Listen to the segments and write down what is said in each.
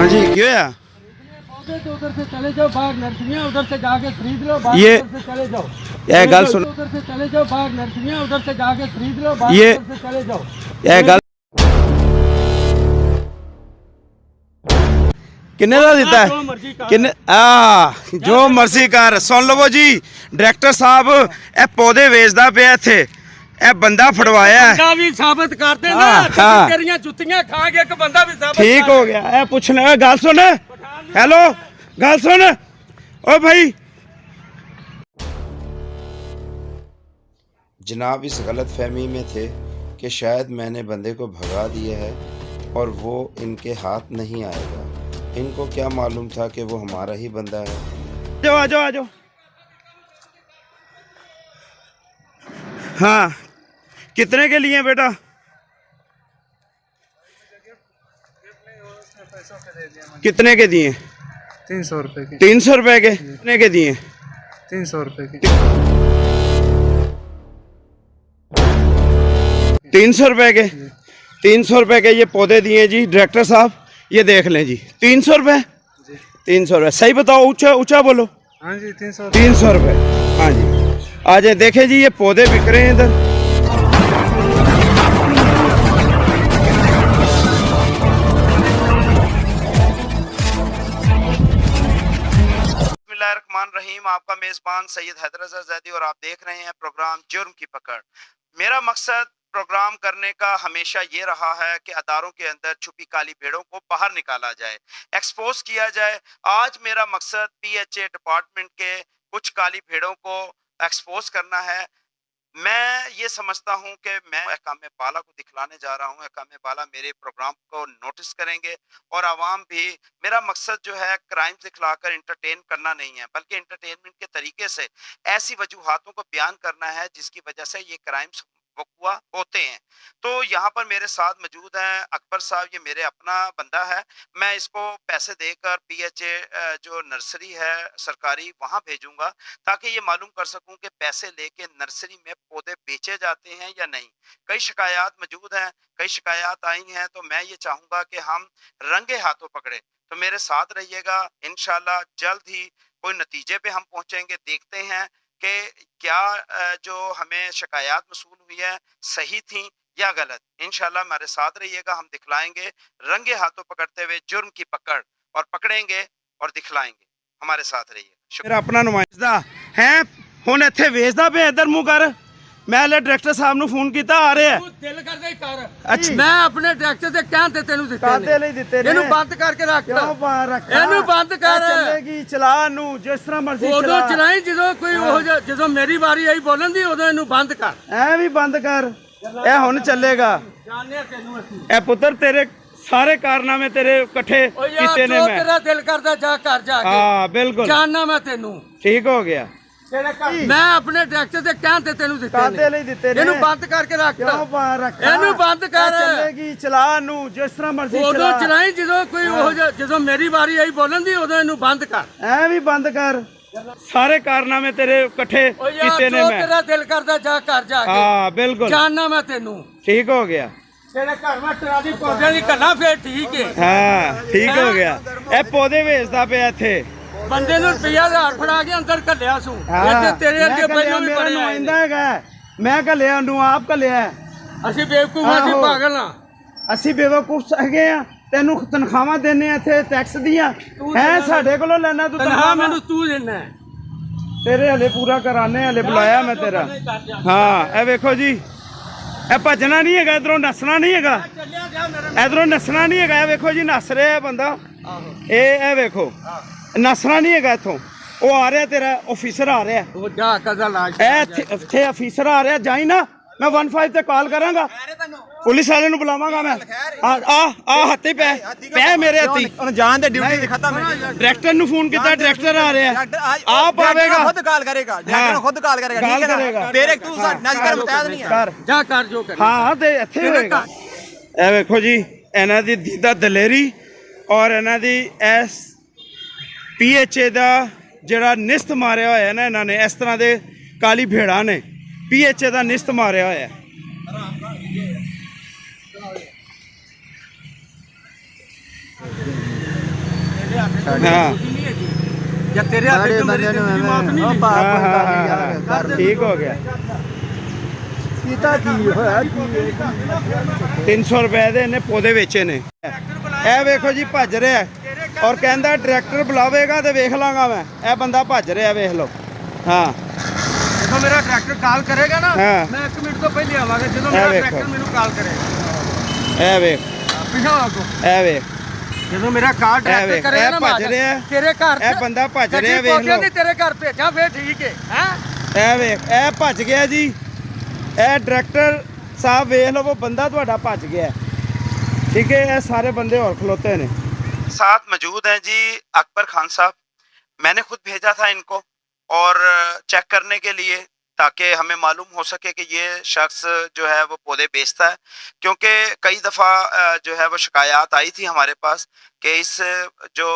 हाँ जी क्यों है तो उधर से चले जाओ बाहर नर्सरियाँ उधर से जाके खरीद लो बाहर ये उधर से चले जाओ यह गल सुन उधर से चले जाओ बाहर नर्सरियाँ उधर से जाके खरीद लो बाहर ये उधर से चले जाओ यह गल किन्ने दा दिता है किन्ने जो मर्जी कर सुन लवो जी डायरेक्टर साहब ए पौधे वेचदा पे इत्थे ए बंदा फड़वाया है बंदा भी साबित करते ना हाँ। तेरियां जुत्तियां खा के एक बंदा भी साबित ठीक हो गया ए पूछना गल सुन हेलो गल सुन ओ भाई जनाब इस गलत फहमी में थे कि शायद मैंने बंदे को भगा दिया है और वो इनके हाथ नहीं आएगा। इनको क्या मालूम था कि वो हमारा ही बंदा है। जाओ आ जाओ आ जाओ। हाँ कितने के लिए बेटा? कितने के दिए? 300 रुपए के 300 रुपए के कितने के दिए? 300 रुपए के 300 रुपए के 300 रुपए के ये पौधे दिए जी डायरेक्टर साहब। ये देख लें जी 300 रुपए 300 रुपए सही बताओ ऊंचा ऊंचा बोलो। हाँ जी 300 रुपए हाँ जी आ जाए देखें जी ये पौधे बिक रहे हैं इधर। रहीम आपका मेज़बान सैयद हैदर रज़ा ज़ैदी और आप देख रहे हैं प्रोग्राम जुर्म की पकड़। मेरा मकसद प्रोग्राम करने का हमेशा ये रहा है कि अदारों के अंदर छुपी काली भेड़ों को बाहर निकाला जाए, एक्सपोज किया जाए। आज मेरा मकसद PHA डिपार्टमेंट के कुछ काली भेड़ों को एक्सपोज करना है। मैं ये समझता हूं कि मैं अहकाम बाला को दिखलाने जा रहा हूं। अहकाम बाला मेरे प्रोग्राम को नोटिस करेंगे और आवाम भी। मेरा मकसद जो है क्राइम दिखलाकर इंटरटेन करना नहीं है, बल्कि इंटरटेनमेंट के तरीके से ऐसी वजूहातों को बयान करना है जिसकी वजह से ये क्राइम्स वक़ुआ होते हैं। तो यहाँ पर मेरे साथ मौजूद हैं अकबर साहब। ये मेरे अपना बंदा है। मैं इसको पैसे देकर PHA जो नर्सरी है सरकारी वहाँ भेजूंगा ताकि ये मालूम कर सकूं कि पैसे लेके नर्सरी में पौधे बेचे जाते हैं या नहीं। कई शिकायत मौजूद हैं, कई शिकायत आई हैं, तो मैं ये चाहूँगा कि हम रंगे हाथों पकड़े। तो मेरे साथ रहिएगा, इंशाल्लाह जल्द ही कोई नतीजे पे हम पहुँचेंगे। देखते हैं कि क्या जो हमें शिकायत मसूल हुई है सही थी या गलत। इंशाल्लाह हमारे साथ रहिएगा, हम दिखलाएंगे रंगे हाथों पकड़ते हुए जुर्म की पकड़, और पकड़ेंगे और दिखलाएंगे। हमारे साथ रहिए। मेरा अपना नुमाइंदा है हुण इत्थे वेचदा पे इधर मुंह कर। मैं ले डायरेक्टर साहब ਨੂੰ ਫੋਨ ਕੀਤਾ ਆ ਰਿਹਾ दिल करदा ही कर। अच्छा मैं अपने डायरेक्टर से कहਣ ਤੇ ਤੈਨੂੰ ਦਿੱਤੇ ਕਾਦੇ ਲਈ ਦਿੱਤੇ ਨੇ? ਇਹਨੂੰ ਬੰਦ ਕਰਕੇ ਰੱਖ। ਕਿਉਂ ਬਾਹਰ ਰੱਖਿਆ? ਇਹਨੂੰ ਬੰਦ ਕਰ। ਚੱਲੇਗੀ ਚਲਾ ਨੂੰ ਜਿਸ ਤਰ੍ਹਾਂ ਮਰਜ਼ੀ ਚਲਾ। ਉਦੋਂ ਚਲਾਈ ਜਦੋਂ ਕੋਈ ਉਹ ਜਦੋਂ ਮੇਰੀ ਵਾਰੀ ਆਈ ਬੋਲਣ ਦੀ ਉਦੋਂ ਇਹਨੂੰ ਬੰਦ ਕਰ। ਐ ਵੀ ਬੰਦ ਕਰ ਇਹ ਹੁਣ ਚੱਲੇਗਾ। ਜਾਣਿਆ ਤੈਨੂੰ ਅਸੀਂ ਇਹ ਪੁੱਤਰ ਤੇਰੇ ਸਾਰੇ ਕਾਰਨਾਮੇ ਤੇਰੇ ਇਕੱਠੇ ਕੀਤੇ ਨੇ ਮੈਂ। ਤੇਰਾ ਦਿਲ ਕਰਦਾ ਜਾ ਘਰ ਜਾ ਕੇ। ਹਾਂ ਬਿਲਕੁਲ ਜਾਣਨਾ ਮੈਂ ਤੈਨੂੰ। ਠੀਕ ਹੋ ਗਿਆ। ਮੈਂ ਆਪਣੇ ਡਾਇਰੈਕਟਰ ਦੇ ਕਹਿਣ ਤੇ ਤੈਨੂੰ ਦਿੱਤੇ ਕਾਦੇ ਲਈ ਦਿੱਤੇ ਨੇ? ਇਹਨੂੰ ਬੰਦ ਕਰਕੇ ਰੱਖ। ਕਿਉਂ ਬਾਹਰ ਰੱਖਿਆ? ਇਹਨੂੰ ਬੰਦ ਕਰ। ਚੱਲੇਗੀ ਚਲਾ ਨੂੰ ਜਿਸ ਤਰ੍ਹਾਂ ਮਰਜ਼ੀ ਚਲਾ। ਉਦੋਂ ਚਲਾਈ ਜਦੋਂ ਕੋਈ ਉਹ ਜਦੋਂ ਮੇਰੀ ਵਾਰੀ ਆਈ ਬੋਲਣ ਦੀ ਉਦੋਂ ਇਹਨੂੰ ਬੰਦ ਕਰ। ਐ ਵੀ ਬੰਦ ਕਰ ਸਾਰੇ ਕਾਰਨਾਮੇ ਤੇਰੇ ਇਕੱਠੇ ਕੀਤੇ ਨੇ ਮੈਂ। ਤੇਰਾ ਦਿਲ ਕਰਦਾ ਜਾ ਘਰ ਜਾ ਕੇ। ਹਾਂ ਬਿਲਕੁਲ ਜਾਣਨਾ ਮੈਂ ਤੈਨੂੰ। ਠੀਕ ਹੋ ਗਿਆ। ਤੇਰੇ ਘਰ ਵਿੱਚ ਟਰਾਲੀ ਪੌਦਿਆਂ ਦੀ ਗੱਲਾਂ ਫੇਰ ਠੀਕ ਹੈ। ਹਾਂ ਠੀਕ ਹੋ ਗਿਆ। ਇਹ ਪੌਦੇ ਵੇਚਦਾ ਪਿਆ ਇੱਥੇ। ਬੰਦੇ ਨੂੰ ਰੁਪਈਆ 1000 ਫੜਾ ਕੇ ਅੰਦਰ ਘੱਲਿਆ ਸੂ। ਇੱਥੇ ਤੇਰੇ ਅੱਗੇ ਪਹਿਲਾਂ ਵੀ ਬੜੇ ਆਏ ਹੈਗਾ। ਮੈਂ ਘੱਲਿਆ ਉਹਨੂੰ ਆਪ ਘੱਲਿਆ। ਅਸੀਂ ਬੇਵਕੂਫਾਂ ਅਸੀਂ ਪਾਗਲ ਆ। ਅਸੀਂ ਬੇਵਕੂਫ ਹੈਗੇ ਆ। ਤੈਨੂੰ ਤਨਖਾਹਾਂ ਦੇਣੇ ਇੱਥੇ ਟੈਕਸ ਦੀਆਂ ਹੈ ਸਾਡੇ ਕੋਲੋਂ ਲੈਣਾ ਤੂੰ ਤਨਖਾਹ ਮੈਨੂੰ ਤੂੰ ਦੇਣਾ ਤੇਰੇ ਹਲੇ ਪੂਰਾ ਕਰਾਣੇ ਹਲੇ ਬੁਲਾਇਆ ਮੈਂ ਤੇਰਾ। ਹਾਂ ਇਹ ਵੇਖੋ ਜੀ ਇਹ ਭੱਜਣਾ ਨਹੀਂ ਹੈਗਾ, ਇਧਰੋਂ ਨੱਸਣਾ ਨਹੀਂ ਹੈਗਾ, ਇਧਰੋਂ ਨੱਸਣਾ ਨਹੀਂ ਹੈਗਾ। ਇਹ ਵੇਖੋ ਜੀ ਨੱਸ ਰਿਹਾ ਬੰਦਾ। ਇਹ ਵੇਖੋ ਨੱਸਣਾ ਨਹੀਂ ਹੈਗਾ ਇੱਥੋਂ। ਉਹ ਆ ਰਿਹਾ ਤੇਰਾ ਆਫੀਸਰ ਆ ਰਿਹਾ। ਉਹ ਜਾ ਕਜ਼ਾ ਲਾਜ ਇੱਥੇ ਆਫੀਸਰ ਆ ਰਿਹਾ। ਜਾਈ ਨਾ ਮੈਂ 15 ਤੇ ਕਾਲ ਕਰਾਂਗਾ। ਪੁਲਿਸ ਵਾਲੇ ਨੂੰ ਬੁਲਾਵਾਂਗਾ ਮੈਂ। ਆ ਹੱਥੇ ਪੈ ਮੇਰੇ ਹੱਥੀ ਜਾਨ ਦੇ ਡਿਊਟੀ ਤੇ ਖਤਮ ਹੈ। ਡਾਇਰੈਕਟਰ ਨੂੰ ਫੋਨ ਕੀਤਾ, ਡਾਇਰੈਕਟਰ ਆ ਰਿਹਾ। ਆਪ ਆਵੇਗਾ, ਖੁਦ ਕਾਲ ਕਰੇਗਾ। ਡਾਇਰੈਕਟਰ ਖੁਦ ਕਾਲ ਕਰੇਗਾ। ਠੀਕ ਹੈ ਤੇਰੇ ਤੂੰ ਨਜ਼ਰ ਮੁਤਾਦ ਨਹੀਂ ਹੈ। ਜਾ ਕਰ ਜੋ ਕਰ। ਹਾਂ ਤੇ ਇੱਥੇ ਹੋਏਗਾ। ਇਹ ਵੇਖੋ ਜੀ ਇਹਨਾਂ ਦੀ ਦੀਦਾ ਦਲੇਰੀ ਔਰ ਇਹਨਾਂ ਦੀ ਐਸ PHA ਦਾ ਜਿਹੜਾ ਨਿਸਤ ਮਾਰਿਆ ਹੋਇਆ ਨਾ ਇਹਨਾਂ ਨੇ। ਇਸ ਤਰ੍ਹਾਂ ਦੇ ਕਾਲੀ ਭੇੜਾਂ ਨੇ PHA ਦਾ ਨਿਸਤ ਮਾਰਿਆ ਹੋਇਆ। हाँ या तेरे हाथ में मेरी जिंदगी मौत नहीं लिखी। हाँ ठीक हो गया। 300 रुपए ਦੇ ਇਹਨੇ ਪੌਦੇ ਵੇਚੇ ਨੇ। ਇਹ ਵੇਖੋ ਜੀ ਭੱਜ ਰਿਹਾ ਔਰ ਕਹਿੰਦਾ ਡਾਇਰੈਕਟਰ ਬੁਲਾਵੇਗਾ ਤੇ ਵੇਖ ਲਾਂਗਾ ਮੈਂ। ਇਹ ਬੰਦਾ ਭੱਜ ਰਿਹਾ ਵੇਖ ਲਓ। ਹਾਂ ਜਦੋਂ ਮੇਰਾ ਡਾਇਰੈਕਟਰ ਕਾਲ ਕਰੇਗਾ ਨਾ ਹਾਂ। ਮੈਂ 1 ਮਿੰਟ ਤੋਂ ਪਹਿਲੇ ਆਵਾਂਗਾ। ਜਦੋਂ ਮੇਰਾ ਵੇਖੋ। ਡਾਇਰੈਕਟਰ ਮੈਨੂੰ ਕਾਲ ਕਰੇਗਾ ਇਹ ਵੇਖ ਪਿਛਾ ਆਗੋ। ਇਹ ਵੇਖ ਜਦੋਂ ਮੇਰਾ ਕਾਲ ਡਾਇਰੈਕਟਰ ਵੇਖ, ਕਰੇਗਾ ਇਹ ਨਾ ਭੱਜ ਰਿਹਾ। ਤੇਰੇ ਘਰ ਇਹ ਬੰਦਾ ਭੱਜ ਗੱਡੀ ਰਿਹਾ ਵੇਖ ਪੌਦਿਆਂ ਲਓ। ਦੀ ਤੇਰੇ ਘਰ ਭੇਜਾਂ ਫੇਰ ਠੀਕ ਹੈ ਹੈ। ਇਹ ਵੇਖ ਇਹ ਭੱਜ ਗਿਆ ਜੀ। ਇਹ ਡਾਇਰੈਕਟਰ ਸਾਹਿਬ ਵੇਖ ਲਓ ਉਹ ਬੰਦਾ ਤੁਹਾਡਾ ਭੱਜ ਗਿਆ। ठीक है ये सारे बंदे और खलोते हैं। साथ मौजूद हैं जी अकबर खान साहब। मैंने खुद भेजा था इनको और चेक करने के लिए ताकि हमें मालूम हो सके कि ये शख्स जो है वो पौधे बेचता है, क्योंकि कई दफ़ा जो है वो शिकायत आई थी हमारे पास कि इस जो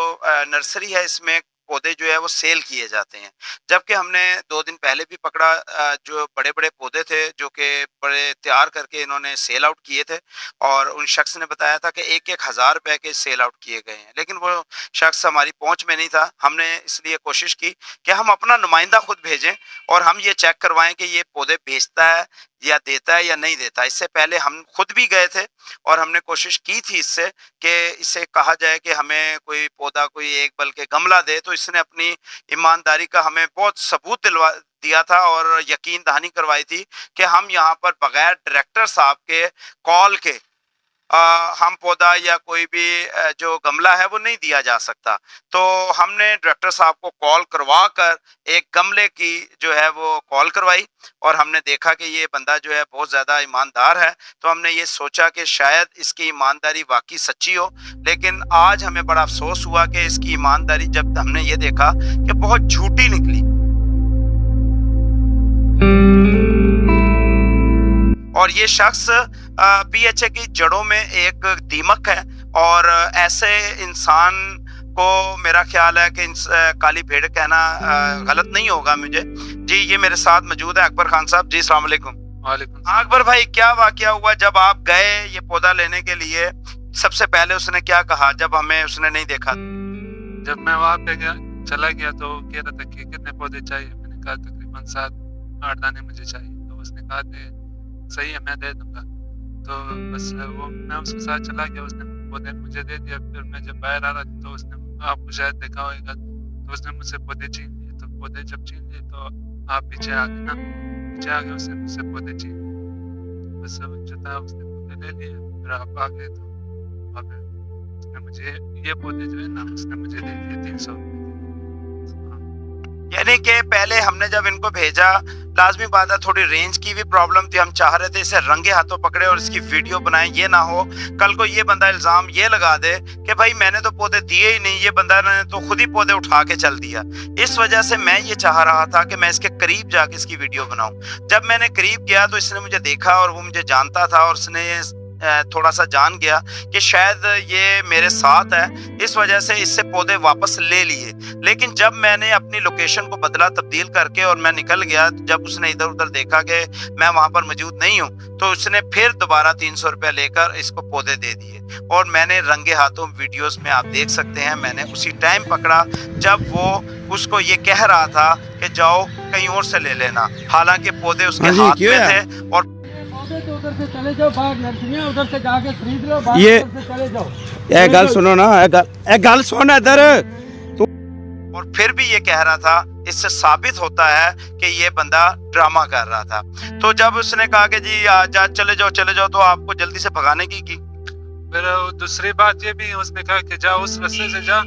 नर्सरी है इसमें पौधे जो है वो सेल किए जाते हैं। जबकि हमने 2 दिन पहले भी पकड़ा जो बड़े बड़े पौधे थे जो कि बड़े तैयार करके इन्होंने सेल आउट किए थे और उन शख्स ने बताया था कि 1-1 हज़ार रुपए के सेल आउट किए गए हैं, लेकिन वो शख्स हमारी पहुंच में नहीं था। हमने इसलिए कोशिश की कि हम अपना नुमाइंदा खुद भेजें और हम ये चेक करवाएं कि ये पौधे बेचता है या देता है या नहीं देता। इससे पहले हम खुद भी गए थे और हमने कोशिश की थी इससे कि इसे कहा जाए कि हमें कोई पौधा कोई एक बल्कि गमला दे, तो इसने अपनी ईमानदारी का हमें बहुत सबूत दिलवा दिया था और यकीन दहानी करवाई थी कि हम यहाँ पर बगैर डायरेक्टर साहब के कॉल के हम पौधा या कोई भी जो गमला है वो नहीं दिया जा सकता। तो हमने डायरेक्टर साहब को कॉल करवा कर एक गमले की जो है वो कॉल करवाई और हमने देखा कि ये बंदा जो है बहुत ज़्यादा ईमानदार है। तो हमने ये सोचा कि शायद इसकी ईमानदारी वाकई सच्ची हो, लेकिन आज हमें बड़ा अफसोस हुआ कि इसकी ईमानदारी जब हमने ये देखा कि बहुत झूठी निकली। और ये शख्स PHA की जड़ों में एक दीमक है और ऐसे इंसान को मेरा ख्याल है कि काली भेड़ कहना गलत नहीं होगा मुझे जी। ये मेरे साथ मौजूद है अकबर खान साहब जी। अस्सलाम वालेकुम। वालेकुम। अकबर भाई क्या वाकया हुआ जब आप गए ये पौधा लेने के लिए? सबसे पहले उसने क्या कहा जब हमें उसने नहीं देखा? जब मैं वहाँ पे चला गया तो कह रहा था कि कितने पौधे चाहिए। मैंने कहा तकरीबन 7-8 दाने मुझे चाहिए। तो उसने कहा थे सही है मैं दे दूंगा। तो बस वो मैं उसके साथ चला गया, उसने पौधे मुझे दे दिया। फिर मैं जब बाहर आ रहा था तो उसने आपको शायद देखा होगा तो उसने मुझसे पौधे छीन लिए। तो पौधे जब छीन लिए तो आप पीछे आ गए ना, पीछे आ गए उसने मुझसे पौधे छीन लिए। बस जो था उसने पौधे ले लिए। फिर आप आ गए तो उसने मुझे ये पौधे जो है ना उसने मुझे दे दिए 300 रुपये। यानी कि पहले हमने जब इनको भेजा, लाजमी बात है थोड़ी रेंज की भी प्रॉब्लम थी। हम चाह रहे थे इसे रंगे हाथों पकड़े और इसकी वीडियो बनाएं। ये ना हो कल को ये बंदा इल्ज़ाम ये लगा दे कि भाई मैंने तो पौधे दिए ही नहीं, ये बंदा ने तो खुद ही पौधे उठा के चल दिया। इस वजह से मैं ये चाह रहा था कि मैं इसके करीब जाके इसकी वीडियो बनाऊं। जब मैंने करीब गया तो इसने मुझे देखा और वो मुझे जानता था और उसने थोड़ा सा जान गया कि शायद ये मेरे साथ है, इस वजह से इससे पौधे वापस ले लिए। लेकिन जब मैंने अपनी लोकेशन को बदला तब्दील करके और मैं निकल गया, जब उसने इधर उधर देखा कि मैं वहां पर मौजूद नहीं हूं, तो उसने फिर दोबारा 300 रुपये लेकर इसको पौधे दे दिए। और मैंने रंगे हाथों वीडियोस में आप देख सकते हैं, मैंने उसी टाइम पकड़ा जब वो उसको ये कह रहा था कि जाओ कहीं और से ले लेना, हालांकि पौधे उसके हाथ में थे। और तो उधर से चले जाओ, बाहर नर्सरियां उधर से जाके खरीद लो, बाहर ये उधर से चले जाओ। ये गल सुनो ना, ये गल सुन इधर। और फिर भी ये कह रहा था, इससे साबित होता है कि ये बंदा ड्रामा कर रहा था। तो जब उसने कहा कि जी जा चले जाओ, तो आपको जल्दी से भगाने की फिर दूसरी बात ये भी उसने कहा कि जाओ उस रास्ते से जा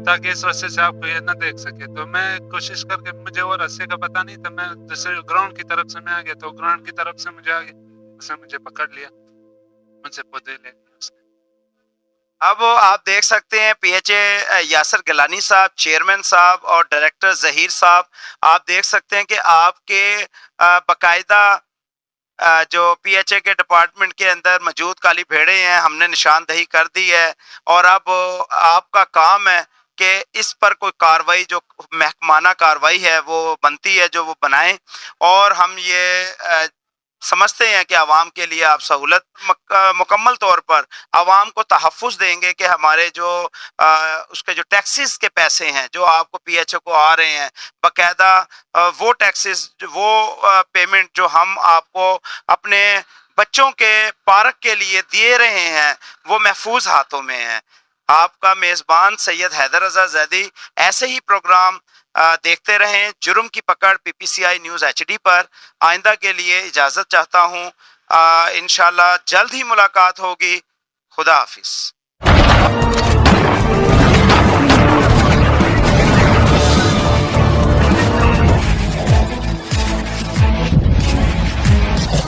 ताकि इस रास्ते से आपको ये न देख सके। तो मैं कोशिश करके, मुझे वो रास्ते का पता नहीं था, मैं दूसरे ग्राउंड की तरफ से मैं आ गया। तो ग्राउंड की तरफ से मुझे आ गया, उसने मुझे पकड़ लिया, मुझसे पौधे ले लिए उसने। अब आप देख सकते हैं PHA यासर गिलानी साहब, चेयरमैन साहब और डायरेक्टर जहीर साहब, आप देख सकते हैं कि आपके बाकायदा जो PHA के डिपार्टमेंट के अंदर मौजूद काली भेड़े हैं, हमने निशानदही कर दी है और अब आपका काम है कि इस पर कोई कार्रवाई, जो महकमाना कार्रवाई है वो बनती है, जो वो बनाएं। और हम ये समझते हैं कि आवाम के लिए आप सहूलत मुकम्मल तौर पर आवाम को तहफ़्फ़ुज़ देंगे कि हमारे जो उसके जो टैक्सेस के पैसे हैं जो आपको PHO को आ रहे हैं बाकायदा वो टैक्सेस वो पेमेंट जो हम आपको अपने बच्चों के पार्क के लिए दे रहे हैं वो महफूज हाथों में है। आपका मेज़बान सैयद हैदर रज़ा ज़ैदी ऐसे ही प्रोग्राम देखते रहें। जुर्म की पकड़ PPCI न्यूज़ HD पर। आइंदा के लिए इजाज़त चाहता हूँ। इंशाल्लाह जल्द ही मुलाकात होगी। खुदा हाफिज़।